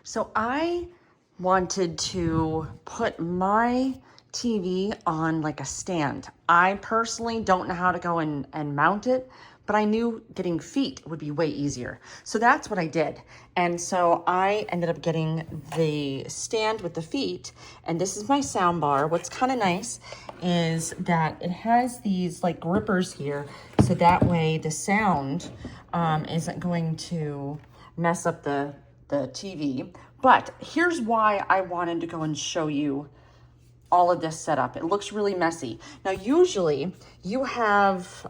So I wanted to put my TV on like a stand. I personally don't know how to go and mount it, but I knew getting feet would be way easier. So that's what I did. And so I ended up getting the stand with the feet, and this is my sound bar. What's kind of nice is that it has these like grippers here, so that way the sound isn't going to mess up the TV. But here's why I wanted to go and show you all of this setup. It looks really messy. Now, usually you have,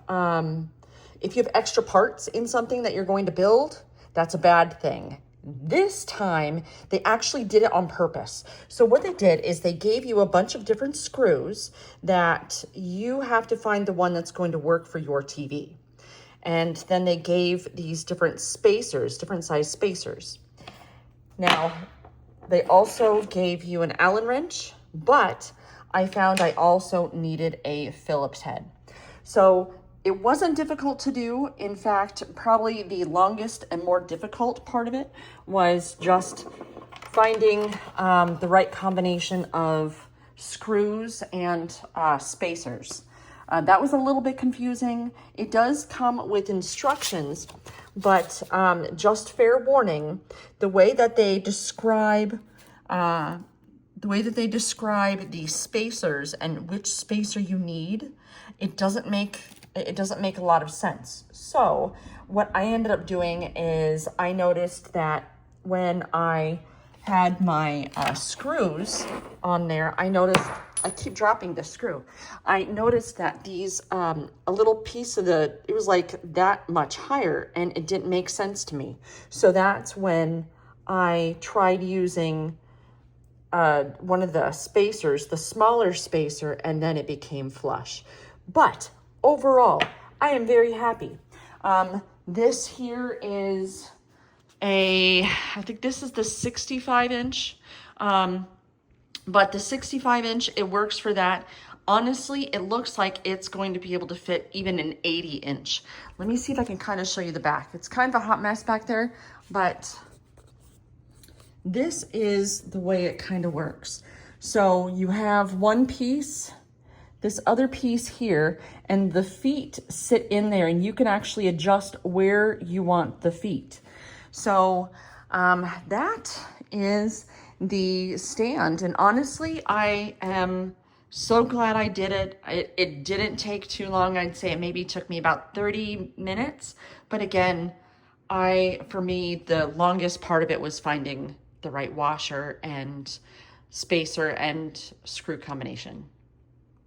if you have extra parts in something that you're going to build, that's a bad thing. This time, they actually did it on purpose. So what they did is they gave you a bunch of different screws that you have to find the one that's going to work for your TV. And then they gave these different spacers, different size spacers. Now, they also gave you an Allen wrench, but I found I also needed a Phillips head. So it wasn't difficult to do. In fact, probably the longest and more difficult part of it was just finding the right combination of screws and spacers. That was a little bit confusing. It does come with instructions, but just fair warning, the way that they describe the spacers and which spacer you need, it doesn't make a lot of sense. So what I ended up doing is I noticed that when I had my screws on there, I keep dropping the screw. I noticed that these, a little piece of it was like that much higher, and it didn't make sense to me. So that's when I tried using one of the spacers, the smaller spacer, and then it became flush. But overall, I am very happy. This here is I think this is the 65 inch. But the 65 inch, it works for that. Honestly, it looks like it's going to be able to fit even an 80 inch. Let me see if I can kind of show you the back. It's kind of a hot mess back there, but this is the way it kind of works. So you have one piece, this other piece here, and the feet sit in there, and you can actually adjust where you want the feet. So that is the stand, and honestly, I am so glad I did it. It didn't take too long. I'd say it maybe took me about 30 minutes, but again, for me, the longest part of it was finding the right washer and spacer and screw combination.